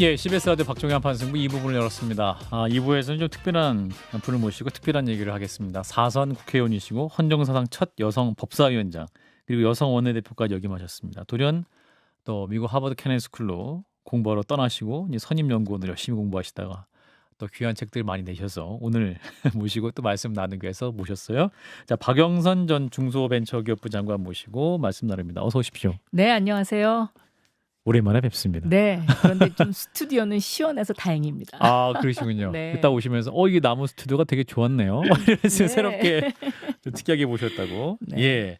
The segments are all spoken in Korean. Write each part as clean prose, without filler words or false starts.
예, CBS 라디오 박종현 판승부 2부분을 열었습니다. 2부에서는 좀 특별한 분을 모시고 특별한 얘기를 하겠습니다. 4선 국회의원이시고 헌정사상 첫 여성 법사위원장 그리고 여성 원내대표까지 역임하셨습니다. 돌연 또 미국 하버드 케네디 스쿨로 공부하러 떠나시고 이제 선임연구원으로 열심히 공부하시다가 또 귀한 책들 많이 내셔서 오늘 모시고 또 말씀 나누기 위해서 모셨어요. 자, 박영선 전 중소벤처기업부 장관 모시고 말씀 나눕니다. 어서 오십시오. 네, 안녕하세요. 오랜만에 뵙습니다. 네, 그런데 좀 스튜디오는 시원해서 다행입니다. 아, 그러시군요. 네. 이따 오시면서 이게 나무 스튜디오가 되게 좋았네요. 이래서 네. 새롭게 좀 특이하게 보셨다고. 네. 예.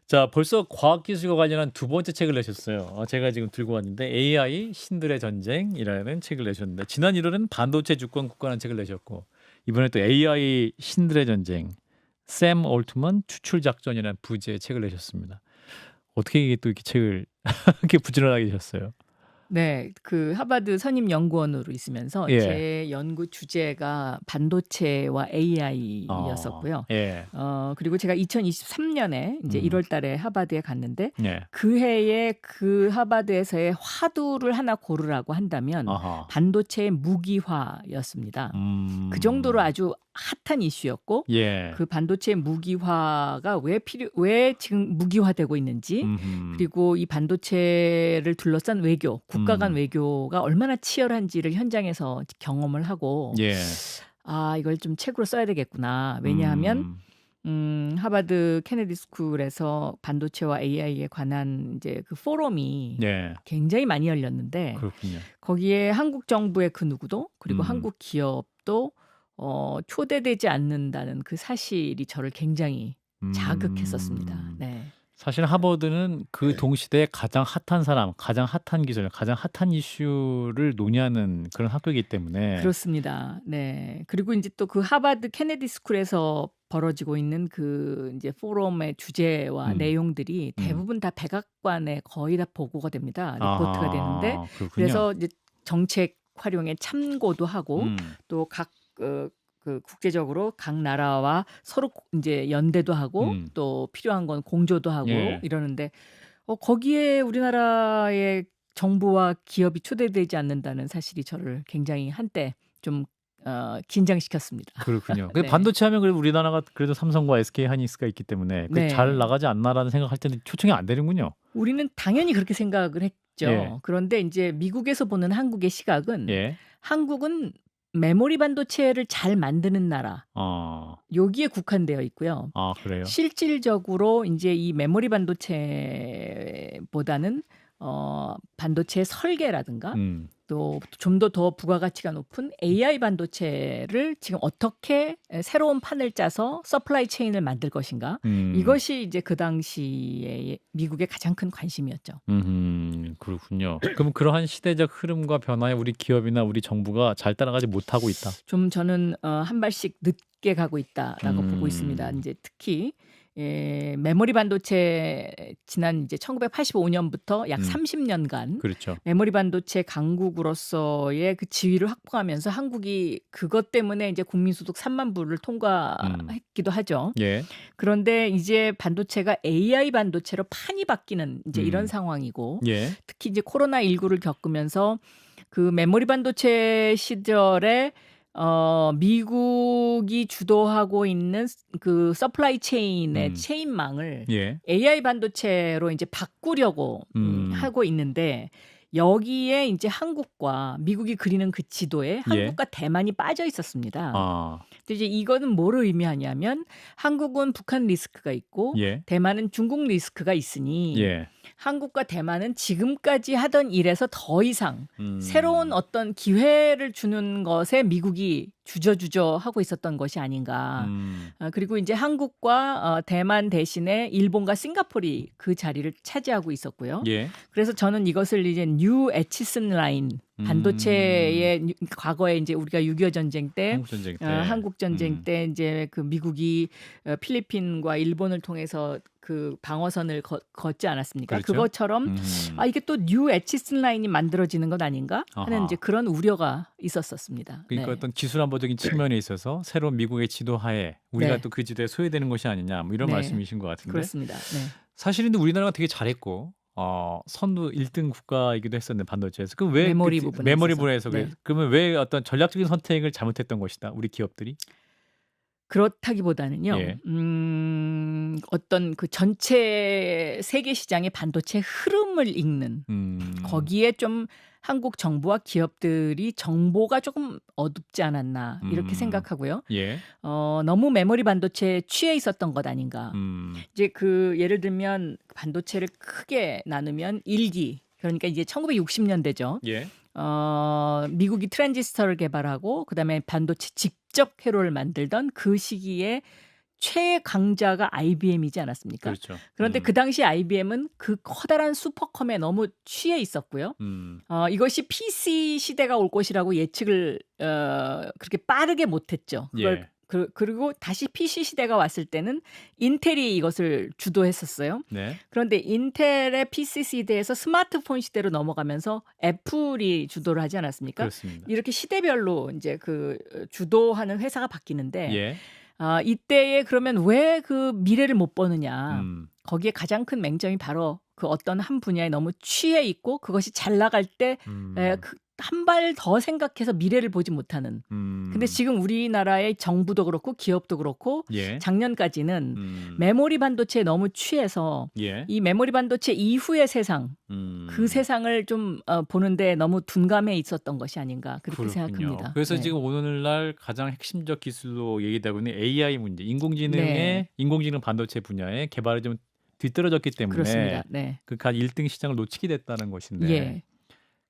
자, 벌써 과학기술과 관련한 두 번째 책을 내셨어요. 제가 지금 들고 왔는데 AI 신들의 전쟁이라는 책을 내셨는데 지난 1월에는 반도체 주권 국가라는 책을 내셨고 이번에 또 AI 신들의 전쟁 샘 올트먼 추출 작전이라는 부제의 책을 내셨습니다. 어떻게 이게 또 이렇게 책을 이렇게 부지런하게 되셨어요? 네, 그 하버드 선임 연구원으로 있으면서 예. 제 연구 주제가 반도체와 AI였었고요. 예. 그리고 제가 2023년에 이제 1월달에 하버드에 갔는데 예. 그 해에 그 하버드에서의 화두를 하나 고르라고 한다면 아하. 반도체의 무기화였습니다. 그 정도로 아주 핫한 이슈였고 예. 그 반도체 무기화가 왜 지금 무기화되고 있는지 그리고 이 반도체를 둘러싼 외교, 국가 간 외교가 얼마나 치열한지를 현장에서 경험을 하고 예. 이걸 좀 책으로 써야 되겠구나. 왜냐하면 하버드 케네디 스쿨에서 반도체와 AI에 관한 이제 그 포럼이 예. 굉장히 많이 열렸는데 그렇군요. 거기에 한국 정부의 그 누구도 그리고 한국 기업도 초대되지 않는다는 그 사실이 저를 굉장히 자극했었습니다. 네. 사실 하버드는 그 동시대에 가장 핫한 사람, 가장 핫한 기술, 가장 핫한 이슈를 논의하는 그런 학교이기 때문에 그렇습니다. 네. 그리고 이제 또 그 하버드 케네디 스쿨에서 벌어지고 있는 그 이제 포럼의 주제와 내용들이 대부분 다 백악관에 거의 다 보고가 됩니다. 리포트가 되는데 그렇군요. 그래서 이제 정책 활용에 참고도 하고 또 각 그 국제적으로 각 나라와 서로 이제 연대도 하고 또 필요한 건 공조도 하고 예. 이러는데 거기에 우리나라의 정부와 기업이 초대되지 않는다는 사실이 저를 굉장히 한때 좀 긴장시켰습니다. 그렇군요. 근데 네. 반도체 하면 그래도 우리나라가 그래도 삼성과 SK 하이닉스가 있기 때문에 네. 잘 나가지 않나라는 생각할 때는 초청이 안 되는군요. 우리는 당연히 그렇게 생각을 했죠. 예. 그런데 이제 미국에서 보는 한국의 시각은 예. 한국은 메모리 반도체를 잘 만드는 나라 여기에 국한되어 있고요. 그래요? 실질적으로 이제 이 메모리 반도체보다는 반도체 설계라든가 또 좀 더 부가가치가 높은 AI 반도체를 지금 어떻게 새로운 판을 짜서 서플라이 체인을 만들 것인가 이것이 이제 그 당시에 미국의 가장 큰 관심이었죠. 그렇군요. 그럼 그러한 시대적 흐름과 변화에 우리 기업이나 우리 정부가 잘 따라가지 못하고 있다. 좀 저는 한 발씩 늦게 가고 있다라고 보고 있습니다. 이제 특히 메모리 반도체 지난 이제 1985년부터 약 30년간 그렇죠. 메모리 반도체 강국으로서의 그 지위를 확보하면서 한국이 그것 때문에 이제 국민소득 3만 불을 통과했기도 하죠. 예. 그런데 이제 반도체가 AI 반도체로 판이 바뀌는 이제 이런 상황이고 예. 특히 이제 코로나19를 겪으면서 그 메모리 반도체 시절에 미국이 주도하고 있는 그 서플라이 체인의 체인망을 예. AI 반도체로 이제 바꾸려고 하고 있는데 여기에 이제 한국과 미국이 그리는 그 지도에 한국과 대만이 빠져 있었습니다. 근데 이제 이거는 뭐를 의미하냐면 한국은 북한 리스크가 있고 대만은 중국 리스크가 있으니 한국과 대만은 지금까지 하던 일에서 더 이상 새로운 어떤 기회를 주는 것에 미국이 주저주저 하고 있었던 것이 아닌가. 그리고 이제 한국과 대만 대신에 일본과 싱가포르이 그 자리를 차지하고 있었고요. 그래서 저는 이것을 이제 뉴 에치슨 라인 반도체의 과거에 이제 우리가 6.25 전쟁 때, 한국 전쟁 때 이제 그 미국이 필리핀과 일본을 통해서 그 방어선을 걷지 않았습니까? 그렇죠? 그것처럼 이게 또 뉴 에치슨 라인이 만들어지는 것 아닌가 하는 이제 그런 우려가 있었습니다. 그러니까 어떤 기술 안보적인 측면에 있어서 새로운 미국의 지도하에 우리가 또 그 지도에 소외되는 것이 아니냐 뭐 이런 말씀이신 것 같은데. 그렇습니다. 네. 사실은 우리나라가 되게 잘했고 선두 1등 국가이기도 했었는데 반도체에서. 그럼 왜 메모리 부분에 메모리 있어서. 부분에서 네. 그러면 왜 어떤 전략적인 선택을 잘못했던 것이다, 우리 기업들이? 그렇다기보다는요. 예. 어떤 그 전체 세계 시장의 반도체 흐름을 읽는 거기에 좀 한국 정부와 기업들이 정보가 조금 어둡지 않았나 이렇게 생각하고요. 예. 너무 메모리 반도체에 취해 있었던 것 아닌가. 이제 그 예를 들면 반도체를 크게 나누면 1기, 그러니까 이제 1960년대죠. 예. 미국이 트랜지스터를 개발하고 그다음에 반도체 직접 회로를 만들던 그 시기에 최강자가 IBM이지 않았습니까? 그렇죠. 그런데 그 당시 IBM은 그 커다란 슈퍼컴에 너무 취해 있었고요. 이것이 PC 시대가 올 것이라고 예측을 그렇게 빠르게 못했죠. 그걸 예. 그리고 다시 PC 시대가 왔을 때는 인텔이 이것을 주도했었어요. 네. 그런데 인텔의 PC 시대에서 스마트폰 시대로 넘어가면서 애플이 주도를 하지 않았습니까? 그렇습니다. 이렇게 시대별로 이제 그 주도하는 회사가 바뀌는데 예. 이때에 그러면 왜 그 미래를 못 보느냐? 거기에 가장 큰 맹점이 바로 그 어떤 한 분야에 너무 취해 있고 그것이 잘 나갈 때 한 발 더 생각해서 미래를 보지 못하는. 근데 지금 우리나라의 정부도 그렇고 기업도 그렇고 예. 작년까지는 메모리 반도체에 너무 취해서 예. 이 메모리 반도체 이후의 세상, 그 세상을 좀 보는데 너무 둔감해 있었던 것이 아닌가 그렇게 그렇군요. 생각합니다. 그래서 네. 지금 오늘날 가장 핵심적 기술로 얘기되고 있는 AI 문제, 네. 인공지능 반도체 분야의 개발이 좀 뒤떨어졌기 때문에 그렇습니다. 네. 그 1등 시장을 놓치게 됐다는 것인데, 예.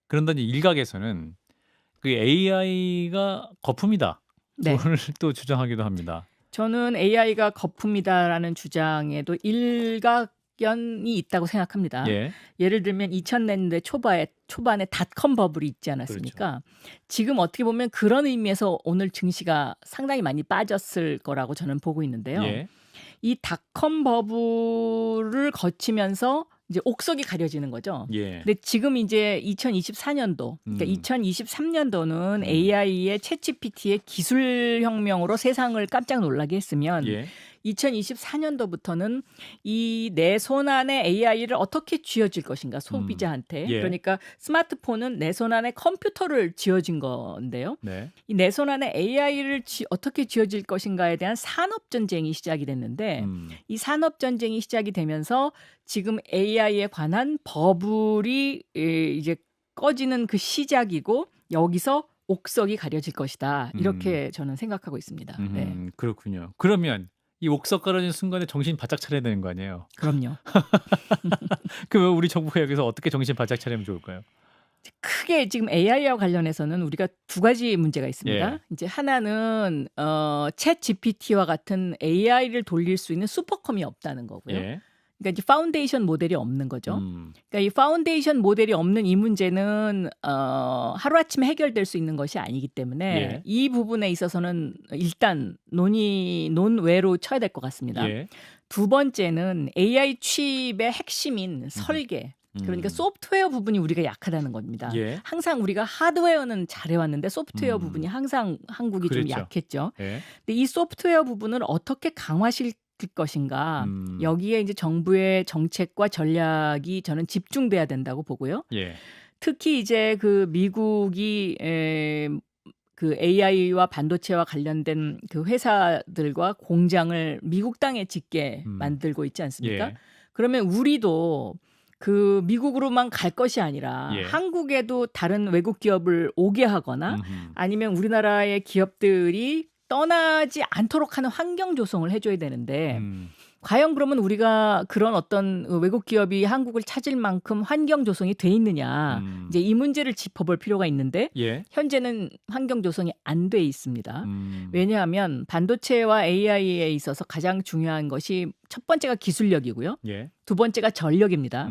그런데 이제 일각에서는 그 AI가 거품이다, 네. 오늘 또 주장하기도 합니다. 저는 AI가 거품이다라는 주장에도 일각견이 있다고 생각합니다. 예. 예를 들면 2000년대 초반에 닷컴 버블이 있지 않았습니까? 그렇죠. 지금 어떻게 보면 그런 의미에서 오늘 증시가 상당히 많이 빠졌을 거라고 저는 보고 있는데요. 예. 이 닷컴 버블을 거치면서 이제 옥석이 가려지는 거죠. 예. 근데 지금 이제 2024년도, 그러니까 2023년도는 AI의 챗GPT의 기술 혁명으로 세상을 깜짝 놀라게 했으면 예. 2024년도부터는 이 내 손 안에 AI를 어떻게 쥐어질 것인가, 소비자한테. 예. 그러니까 스마트폰은 내 손 안에 컴퓨터를 쥐어진 건데요. 네. 이 내 손 안에 AI를 어떻게 쥐어질 것인가에 대한 산업 전쟁이 시작이 됐는데 이 산업 전쟁이 시작이 되면서 지금 AI에 관한 버블이 이제 꺼지는 그 시작이고 여기서 옥석이 가려질 것이다. 이렇게 저는 생각하고 있습니다. 네. 그렇군요. 그러면 이 옥석 가려진 순간에 정신 바짝 차려야 되는 거 아니에요? 그럼요. 그럼 우리 정부가 여기서 어떻게 정신 바짝 차리면 좋을까요? 크게 지금 AI와 관련해서는 우리가 두 가지 문제가 있습니다. 예. 이제 하나는 챗 GPT와 같은 AI를 돌릴 수 있는 슈퍼컴이 없다는 거고요. 예. 그러니까 이제 파운데이션 모델이 없는 거죠. 그러니까 이 파운데이션 모델이 없는 이 문제는 하루아침에 해결될 수 있는 것이 아니기 때문에 예. 이 부분에 있어서는 일단 논외로 쳐야 될 것 같습니다. 예. 두 번째는 AI 칩의 핵심인 설계. 그러니까 소프트웨어 부분이 우리가 약하다는 겁니다. 예. 항상 우리가 하드웨어는 잘해왔는데 소프트웨어 부분이 항상 한국이 그렇죠. 좀 약했죠. 예. 근데 이 소프트웨어 부분을 어떻게 강화시킬 것인가 여기에 이제 정부의 정책과 전략이 저는 집중돼야 된다고 보고요. 예. 특히 이제 그 미국이 그 AI와 반도체와 관련된 그 회사들과 공장을 미국 땅에 짓게 만들고 있지 않습니까? 예. 그러면 우리도 그 미국으로만 갈 것이 아니라 예. 한국에도 다른 외국 기업을 오게 하거나 아니면 우리나라의 기업들이 떠나지 않도록 하는 환경 조성을 해줘야 되는데 과연 그러면 우리가 그런 어떤 외국 기업이 한국을 찾을 만큼 환경 조성이 돼 있느냐 이제 이 문제를 짚어볼 필요가 있는데 예. 현재는 환경 조성이 안 돼 있습니다. 왜냐하면 반도체와 AI에 있어서 가장 중요한 것이 첫 번째가 기술력이고요. 예. 두 번째가 전력입니다.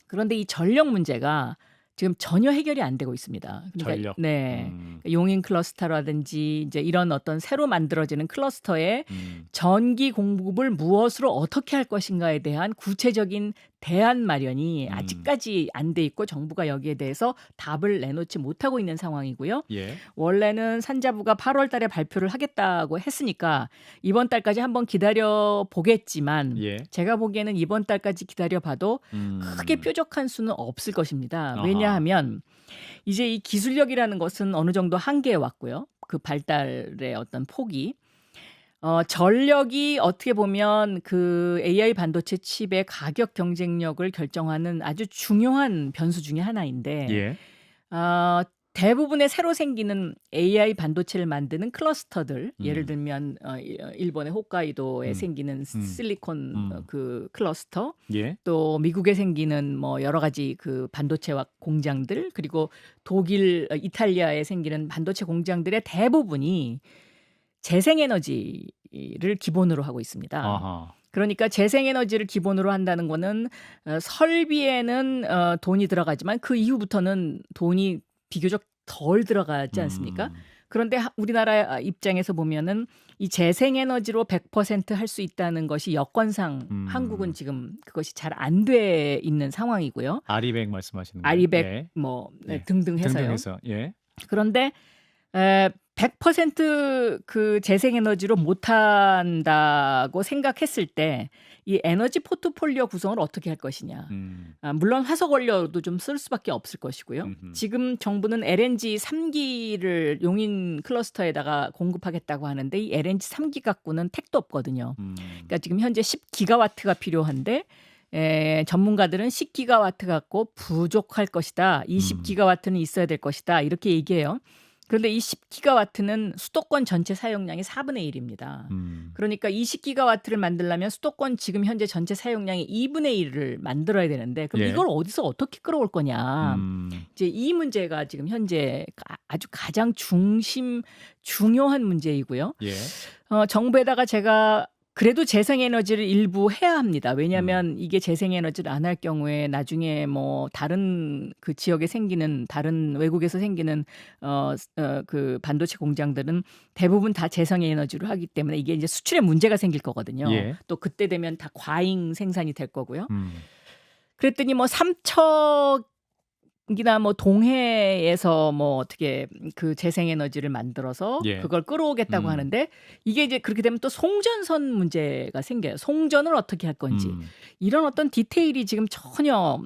그런데 이 전력 문제가 지금 전혀 해결이 안 되고 있습니다. 그러니까, 전력. 네, 용인 클러스터라든지 이제 이런 어떤 새로 만들어지는 클러스터의 전기 공급을 무엇으로 어떻게 할 것인가에 대한 구체적인 대안 마련이 아직까지 안 돼 있고 정부가 여기에 대해서 답을 내놓지 못하고 있는 상황이고요. 예. 원래는 산자부가 8월 달에 발표를 하겠다고 했으니까 이번 달까지 한번 기다려 보겠지만 예. 제가 보기에는 이번 달까지 기다려 봐도 크게 뾰족한 수는 없을 것입니다. 아하. 왜냐하면 이제 이 기술력이라는 것은 어느 정도 한계에 왔고요. 그 발달의 어떤 폭이. 전력이 어떻게 보면 그 AI 반도체 칩의 가격 경쟁력을 결정하는 아주 중요한 변수 중에 하나인데 예. 대부분의 새로 생기는 AI 반도체를 만드는 클러스터들, 예를 들면 일본의 홋카이도에 생기는 실리콘 그 클러스터, 예. 또 미국에 생기는 뭐 여러 가지 그 반도체와 공장들, 그리고 독일, 이탈리아에 생기는 반도체 공장들의 대부분이 재생에너지를 기본으로 하고 있습니다. 아하. 그러니까 재생에너지를 기본으로 한다는 거는 설비에는 돈이 들어가지만 그 이후부터는 돈이 비교적 덜 들어가지 않습니까? 그런데 우리나라 입장에서 보면은 이 재생에너지로 100% 할 수 있다는 것이 여건상 한국은 지금 그것이 잘 안 돼 있는 상황이고요. 아리백 말씀하시는 거예요? 아리백 예. 뭐 예. 등등 해서요. 등등 해서. 예. 그런데 100%그 재생에너지로 못한다고 생각했을 때 이 에너지 포트폴리오 구성을 어떻게 할 것이냐. 물론 화석 원료도 좀 쓸 수밖에 없을 것이고요. 지금 정부는 LNG 3기를 용인 클러스터에다가 공급하겠다고 하는데 이 LNG 3기 갖고는 택도 없거든요. 그러니까 지금 현재 10기가와트가 필요한데 전문가들은 10기가와트 갖고 부족할 것이다. 20기가와트는 있어야 될 것이다. 이렇게 얘기해요. 그런데 이 10기가와트는 수도권 전체 사용량의 4분의 1입니다. 그러니까 20기가와트를 만들려면 수도권 지금 현재 전체 사용량의 2분의 1을 만들어야 되는데 그럼 예. 이걸 어디서 어떻게 끌어올 거냐. 이제 이 문제가 지금 현재 아주 가장 중요한 문제이고요. 예. 정부에다가 제가 그래도 재생에너지를 일부 해야 합니다. 왜냐하면 이게 재생에너지를 안 할 경우에 나중에 뭐 다른 그 지역에 생기는 다른 외국에서 생기는 그 반도체 공장들은 대부분 다 재생에너지로 하기 때문에 이게 이제 수출에 문제가 생길 거거든요. 예. 또 그때 되면 다 과잉 생산이 될 거고요. 그랬더니 뭐 삼척이나 뭐 동해에서 뭐 어떻게 그 재생에너지를 만들어서 예. 그걸 끌어오겠다고 하는데 이게 이제 그렇게 되면 또 송전선 문제가 생겨요. 송전을 어떻게 할 건지 이런 어떤 디테일이 지금 전혀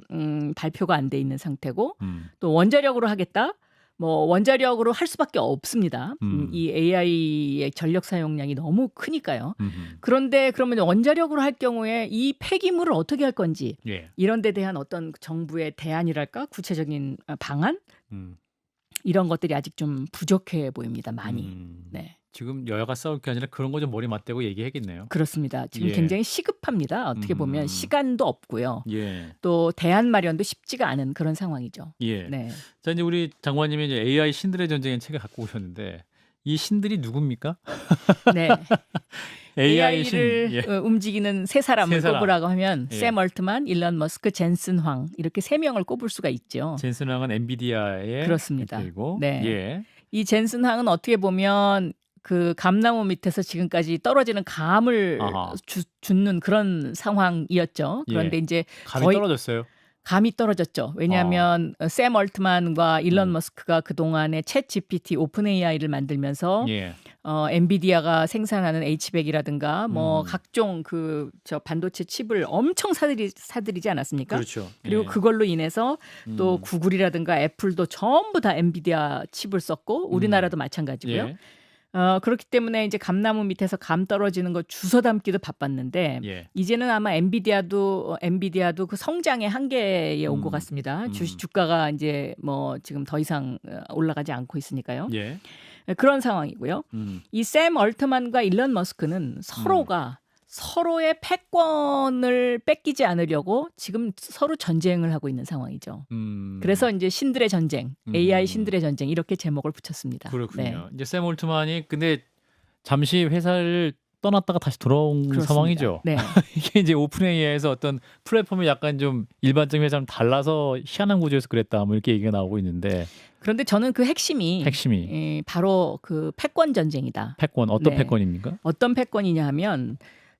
발표가 안 돼 있는 상태고 또 원자력으로 하겠다. 뭐 원자력으로 할 수밖에 없습니다. 이 AI의 전력 사용량이 너무 크니까요. 그런데 그러면 원자력으로 할 경우에 이 폐기물을 어떻게 할 건지 예. 이런 데 대한 어떤 정부의 대안이랄까 구체적인 방안 이런 것들이 아직 좀 부족해 보입니다. 많이. 네. 지금 여야가 싸울 게 아니라 그런 거 좀 머리 맞대고 얘기해야겠네요. 그렇습니다. 지금 예. 굉장히 시급합니다. 어떻게 보면 시간도 없고요. 예. 또 대안 마련도 쉽지가 않은 그런 상황이죠. 예. 네. 자, 이제 우리 장관님이 이제 AI 신들의 전쟁의 책을 갖고 오셨는데 이 신들이 누굽니까? 네. AI를 예. 움직이는 세 사람을 꼽으라고 하면 예. 샘 얼트만, 일론 머스크, 젠슨 황 이렇게 세 명을 꼽을 수가 있죠. 젠슨 황은 엔비디아의 그렇습니다. 대표이고, 네. 예. 이 젠슨 황은 어떻게 보면 그 감나무 밑에서 지금까지 떨어지는 감을 주는 그런 상황이었죠. 그런데 예. 이제 감이 거의 떨어졌어요. 감이 떨어졌죠. 왜냐하면 샘 얼트만과 일론 머스크가 그동안에 챗 GPT 오픈 AI를 만들면서 예. 엔비디아가 생산하는 H100이라든가 뭐 각종 그 저 반도체 칩을 엄청 사들이지 않았습니까? 그렇죠. 그리고 예. 그걸로 인해서 또 구글이라든가 애플도 전부 다 엔비디아 칩을 썼고 우리나라도 마찬가지고요. 예. 그렇기 때문에 이제 감나무 밑에서 감 떨어지는 거 주워 담기도 바빴는데 예. 이제는 아마 엔비디아도 그 성장의 한계에 온 것 같습니다. 주가가 이제 뭐 지금 더 이상 올라가지 않고 있으니까요. 예. 그런 상황이고요. 이 샘 얼트만과 일론 머스크는 서로가 서로의 패권을 뺏기지 않으려고 지금 서로 전쟁을 하고 있는 상황이죠. 그래서 이제 신들의 전쟁, AI 신들의 전쟁 이렇게 제목을 붙였습니다. 그렇군요. 네. 이제 샘 올트만이 근데 잠시 회사를 떠났다가 다시 돌아온 그렇습니다. 상황이죠. 네. 이게 이제 오픈 AI에서 어떤 플랫폼이 약간 좀 일반적인 회사랑 달라서 희한한 구조에서 그랬다 뭐 이렇게 얘기가 나오고 있는데 그런데 저는 그 핵심이 바로 그 패권 전쟁이다. 패권 어떤 네. 패권입니까? 어떤 패권이냐 하면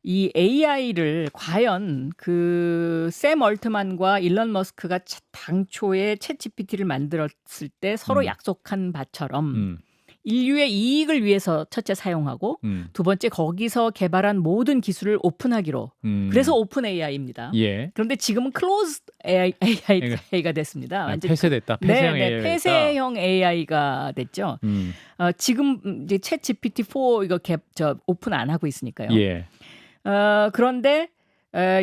이 AI를 과연 그 샘 얼트만과 일론 머스크가 당초에 챗 GPT를 만들었을 때 서로 약속한 바처럼 인류의 이익을 위해서 첫째 사용하고 두 번째 거기서 개발한 모든 기술을 오픈하기로. 그래서 오픈 AI입니다. 예. 그런데 지금은 클로즈 AI가 됐습니다. 완전 폐쇄됐다. 폐쇄형 AI가 폐쇄형 AI가 됐죠. 지금 이제 챗 GPT-4 이거 오픈 안 하고 있으니까요. 예. 그런데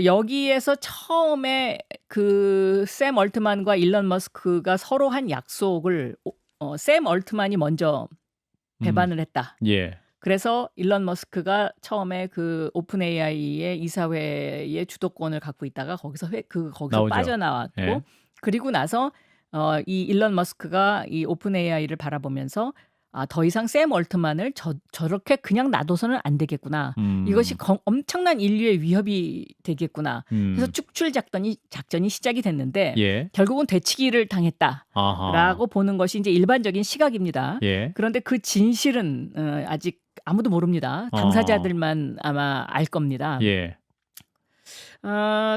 여기에서 처음에 그 샘 얼트만과 일론 머스크가 서로 한 약속을 샘 얼트만이 먼저 배반을 했다. 예. 그래서 일론 머스크가 처음에 그 오픈 AI의 이사회의 주도권을 갖고 있다가 거기서 나오죠. 빠져나왔고 예. 그리고 나서 이 일론 머스크가 이 오픈 AI를 바라보면서 더 이상 샘 얼트만을 저렇게 그냥 놔둬서는 안 되겠구나. 이것이 엄청난 인류의 위협이 되겠구나. 그래서 축출 작전이 시작이 됐는데 예. 결국은 되치기를 당했다라고 아하. 보는 것이 이제 일반적인 시각입니다. 예. 그런데 그 진실은 아직 아무도 모릅니다. 당사자들만 아마 알 겁니다. 예.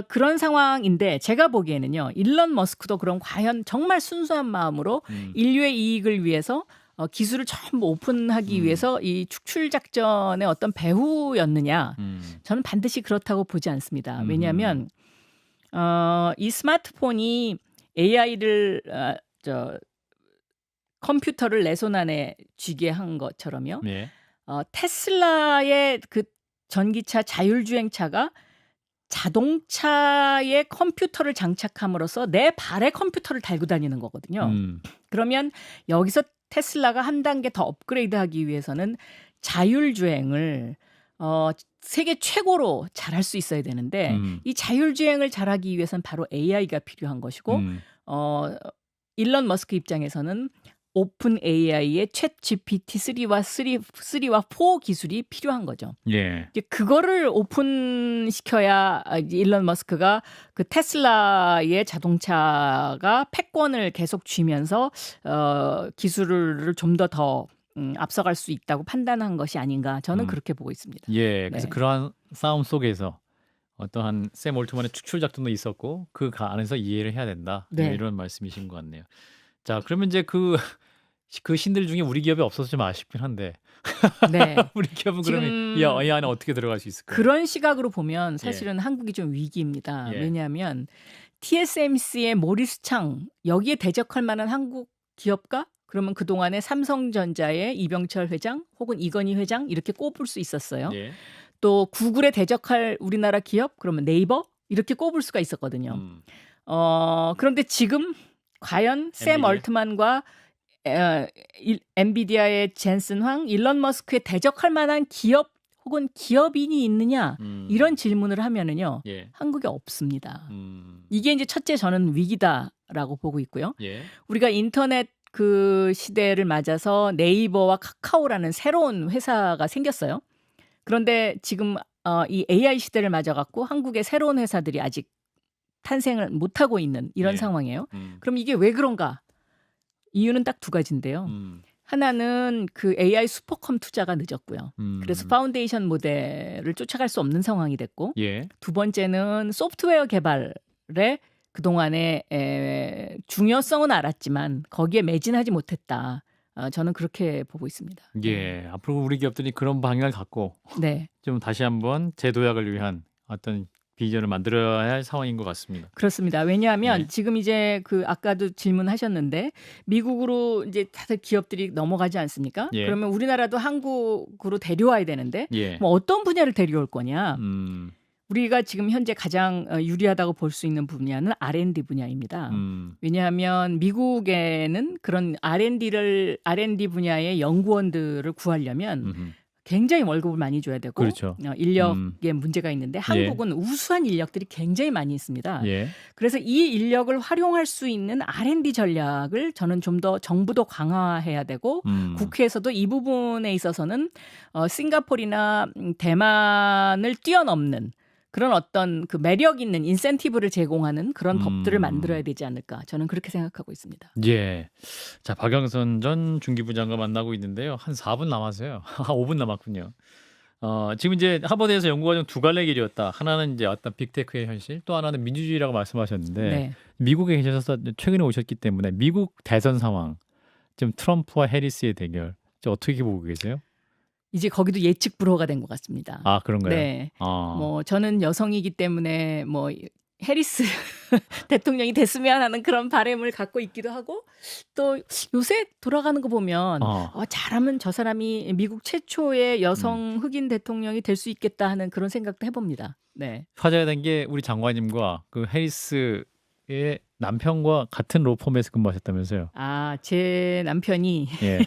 그런 상황인데 제가 보기에는요. 일론 머스크도 그럼 과연 정말 순수한 마음으로 인류의 이익을 위해서 기술을 전부 오픈하기 위해서 이 축출 작전의 어떤 배후였느냐? 저는 반드시 그렇다고 보지 않습니다. 왜냐하면 이 스마트폰이 AI를 컴퓨터를 내 손 안에 쥐게 한 것처럼요. 예. 테슬라의 그 전기차 자율주행차가 자동차에 컴퓨터를 장착함으로써 내 발에 컴퓨터를 달고 다니는 거거든요. 그러면 여기서 테슬라가 한 단계 더 업그레이드하기 위해서는 자율주행을 세계 최고로 잘할 수 있어야 되는데 이 자율주행을 잘하기 위해서는 바로 AI가 필요한 것이고 일론 머스크 입장에서는 오픈 AI의 챗 GPT-3와 4 기술이 필요한 거죠. 예. 이제 그거를 오픈시켜야 일론 머스크가 그 테슬라의 자동차가 패권을 계속 쥐면서 기술을 좀 더 앞서갈 수 있다고 판단한 것이 아닌가. 저는 그렇게 보고 있습니다. 예. 그래서 네. 그러한 싸움 속에서 어떠한 샘 올트만의 축출 작전도 있었고 그 안에서 이해를 해야 된다. 네. 이런 말씀이신 것 같네요. 자, 그러면 이제 그 신들 중에 우리 기업이 없어서 좀 아쉽긴 한데 네. 우리 기업은 지금 그러면 이 안에 어떻게 들어갈 수 있을까요? 그런 시각으로 보면 사실은 한국이 좀 위기입니다. 예. 왜냐하면 TSMC의 모리스 창 여기에 대적할 만한 한국 기업가? 그러면 그동안에 삼성전자의 이병철 회장 혹은 이건희 회장 이렇게 꼽을 수 있었어요. 예. 또 구글에 대적할 우리나라 기업? 그러면 네이버? 이렇게 꼽을 수가 있었거든요. 그런데 지금 과연 샘 엔비디아? 얼트만과 엔비디아의 젠슨 황, 일론 머스크에 대적할 만한 기업 혹은 기업인이 있느냐 이런 질문을 하면은요 예. 한국에 없습니다. 이게 이제 첫째 저는 위기다라고 보고 있고요. 예. 우리가 인터넷 그 시대를 맞아서 네이버와 카카오라는 새로운 회사가 생겼어요. 그런데 지금 이 AI 시대를 맞아갖고 한국의 새로운 회사들이 아직 탄생을 못하고 있는 이런 예. 상황이에요. 그럼 이게 왜 그런가? 이유는 딱 두 가지인데요. 하나는 그 AI 슈퍼컴 투자가 늦었고요. 그래서 파운데이션 모델을 쫓아갈 수 없는 상황이 됐고 예. 두 번째는 소프트웨어 개발에 그동안에 중요성은 알았지만 거기에 매진하지 못했다. 저는 그렇게 보고 있습니다. 예. 앞으로 우리 기업들이 그런 방향을 갖고 네. 좀 다시 한번 재도약을 위한 어떤 비전을 만들어야 할 상황인 것 같습니다. 그렇습니다. 왜냐하면 네. 지금 이제 그 아까도 질문하셨는데 미국으로 이제 다들 기업들이 넘어가지 않습니까? 예. 그러면 우리나라도 한국으로 데려와야 되는데 예. 뭐 어떤 분야를 데려올 거냐? 우리가 지금 현재 가장 유리하다고 볼 수 있는 분야는 R&D 분야입니다. 왜냐하면 미국에는 그런 R&D 분야의 연구원들을 구하려면 굉장히 월급을 많이 줘야 되고 그렇죠. 인력에 문제가 있는데 한국은 우수한 인력들이 굉장히 많이 있습니다. 예. 그래서 이 인력을 활용할 수 있는 R&D 전략을 저는 좀 더 정부도 강화해야 되고 국회에서도 이 부분에 있어서는 싱가포르나 대만을 뛰어넘는 그런 어떤 그 매력 있는 인센티브를 제공하는 그런 법들을 만들어야 되지 않을까 저는 그렇게 생각하고 있습니다. 예. 자, 박영선 전 중기부 장관 만나고 있는데요. 한 4분 남았어요. 5분 남았군요. 지금 이제 하버드에서 연구과정 두 갈래 길이었다. 하나는 이제 어떤 빅테크의 현실, 또 하나는 민주주의라고 말씀하셨는데 네. 미국에 계셔서 최근에 오셨기 때문에 미국 대선 상황, 지금 트럼프와 해리스의 대결, 어떻게 보고 계세요? 이제 거기도 예측 불허가 된 것 같습니다. 아, 그런가요? 네. 뭐 저는 여성이기 때문에 뭐 해리스 대통령이 됐으면 하는 그런 바람을 갖고 있기도 하고, 또 요새 돌아가는 거 보면 잘하면 저 사람이 미국 최초의 여성 흑인 대통령이 될 수 있겠다 하는 그런 생각도 해봅니다. 네. 화제가 된 게 우리 장관님과 그 해리스의 남편과 같은 로펌에서 근무하셨다면서요? 아, 제 남편이 예.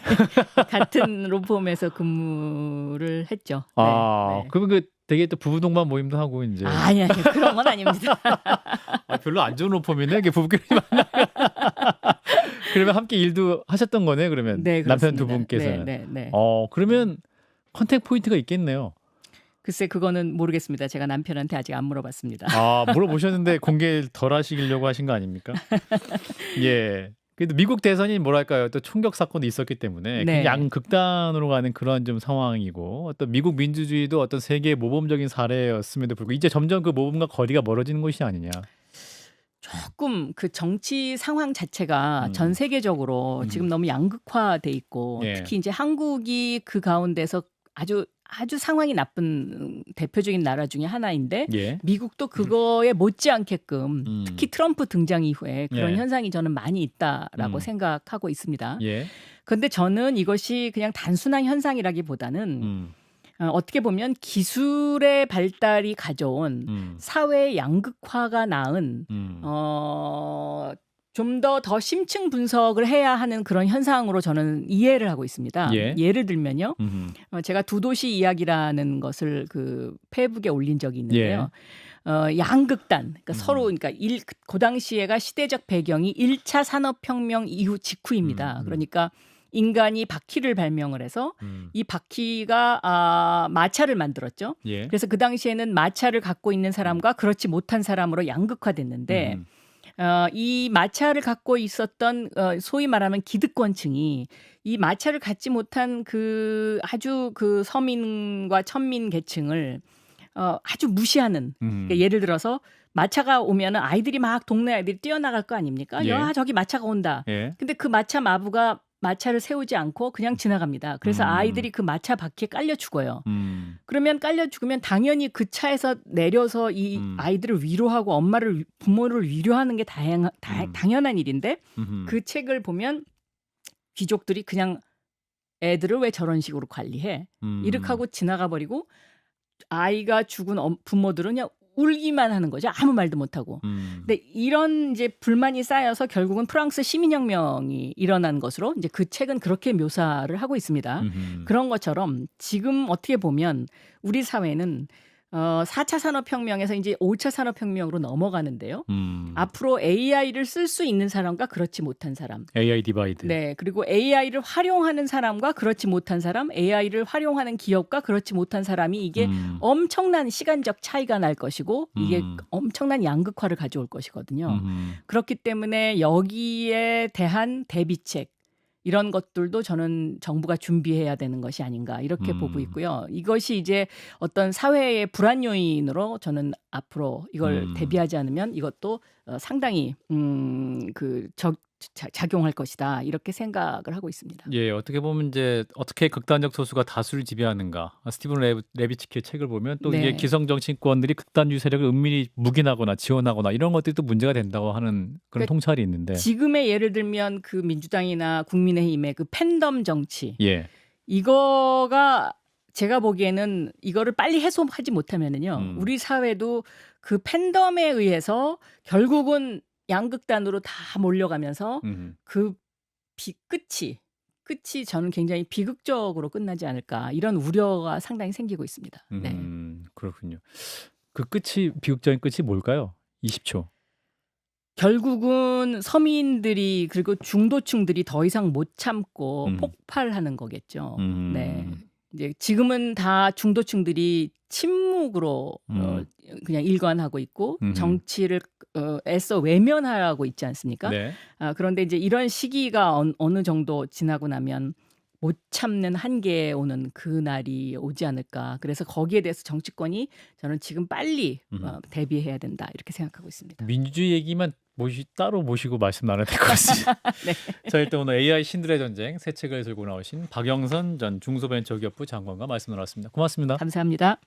같은 로펌에서 근무를 했죠. 네. 그러면 되게 또 부부 동반 모임도 하고 이제. 아니 그런 건 아닙니다. 별로 안 좋은 로펌이네. 이게 부부끼리 만나. 그러면 함께 일도 하셨던 거네. 그러면 네, 남편 두 분께서는. 네. 그러면 컨택 포인트가 있겠네요. 글쎄 그거는 모르겠습니다. 제가 남편한테 아직 안 물어봤습니다. 물어보셨는데 공개 덜 하시려고 하신 거 아닙니까? 예. 그래도 미국 대선이 뭐랄까요, 또 총격 사건도 있었기 때문에 네. 양극단으로 가는 그런 좀 상황이고, 어떤 미국 민주주의도 어떤 세계의 모범적인 사례였음에도 불구하고 이제 점점 그 모범과 거리가 멀어지는 것이 아니냐. 조금 그 정치 상황 자체가 전 세계적으로 지금 너무 양극화돼 있고, 특히 이제 한국이 그 가운데서 아주 상황이 나쁜 대표적인 나라 중에 하나인데, 미국도 그거에 못지않게끔 특히 트럼프 등장 이후에 그런 현상이 저는 많이 있다라고 생각하고 있습니다. 그런데 저는 이것이 그냥 단순한 현상이라기보다는 어떻게 보면 기술의 발달이 가져온 사회의 양극화가 낳은 좀 더 심층 분석을 해야 하는 그런 현상으로 저는 이해를 하고 있습니다. 예를 들면요. 제가 두 도시 이야기라는 것을 그 페이북에 올린 적이 있는데요. 양극단, 그러니까 서로, 그러니까 그 당시에가 시대적 배경이 1차 산업혁명 이후 직후입니다. 그러니까 인간이 바퀴를 발명을 해서 이 바퀴가 마차를 만들었죠. 그래서 그 당시에는 마차를 갖고 있는 사람과 그렇지 못한 사람으로 양극화됐는데, 이 마차를 갖고 있었던 소위 말하면 기득권층이 이 마차를 갖지 못한 아주 서민과 천민 계층을 아주 무시하는, 그러니까 예를 들어서 마차가 오면은 아이들이 막 동네 아이들이 뛰어나갈 거 아닙니까? 야, 저기 마차가 온다. 근데 그 마차 마부가 마차를 세우지 않고 그냥 지나갑니다. 그래서 아이들이 그 마차 바퀴에 깔려 죽어요. 그러면 깔려 죽으면 당연히 그 차에서 내려서 이 아이들을 위로하고 부모를 위로하는 게 당연한 일인데, 그 책을 보면 귀족들이 그냥 애들을 왜 저런 식으로 관리해? 이렇게 하고 지나가 버리고, 아이가 죽은 부모들은 그냥 울기만 하는 거죠. 아무 말도 못하고. 근데 이런 이제 불만이 쌓여서 결국은 프랑스 시민혁명이 일어난 것으로 이제 그 책은 그렇게 묘사를 하고 있습니다. 그런 것처럼 지금 어떻게 보면 우리 사회는 4차 산업혁명에서 이제 5차 산업혁명으로 넘어가는데요. 앞으로 AI를 쓸 수 있는 사람과 그렇지 못한 사람. AI 디바이드. 네. 그리고 AI를 활용하는 사람과 그렇지 못한 사람, AI를 활용하는 기업과 그렇지 못한 사람이 이게 엄청난 시간적 차이가 날 것이고, 이게 엄청난 양극화를 가져올 것이거든요. 그렇기 때문에 여기에 대한 대비책, 이런 것들도 저는 정부가 준비해야 되는 것이 아닌가 이렇게 보고 있고요. 이것이 이제 어떤 사회의 불안 요인으로 저는 앞으로 이걸 대비하지 않으면 이것도 상당히 작용할 것이다 이렇게 생각을 하고 있습니다. 예, 어떻게 보면 이제 어떻게 극단적 소수가 다수를 지배하는가. 스티븐 레비츠키의 책을 보면 또 이게 기성 정치권들이 극단주의 세력을 은밀히 묵인하거나 지원하거나 이런 것들이 또 문제가 된다고 하는 그런 통찰이 있는데, 지금의 예를 들면 그 민주당이나 국민의힘의 그 팬덤 정치, 이거가 제가 보기에는 이거를 빨리 해소하지 못하면은요, 우리 사회도 그 팬덤에 의해서 결국은 양극단으로 다 몰려가면서 그 끝이 저는 굉장히 비극적으로 끝나지 않을까, 이런 우려가 상당히 생기고 있습니다. 네. 그렇군요. 그 비극적인 끝이 뭘까요? 20초. 결국은 서민들이 그리고 중도층들이 더 이상 못 참고 폭발하는 거겠죠. 네. 이제 지금은 다 중도층들이 침묵으로 그냥 일관하고 있고 정치를 애써 외면하고 있지 않습니까? 그런데 이제 이런 시기가 어느 정도 지나고 나면 못 참는 한계에 오는 그날이 오지 않을까. 그래서 거기에 대해서 정치권이 저는 지금 빨리 대비해야 된다 이렇게 생각하고 있습니다. 민주주의 얘기만 따로 모시고 말씀 나눠야 될 것 같습니다. 네. 자, 일단 오늘 AI 신들의 전쟁 새 책을 들고 나오신 박영선 전 중소벤처기업부 장관과 말씀 나눴습니다. 고맙습니다. 감사합니다.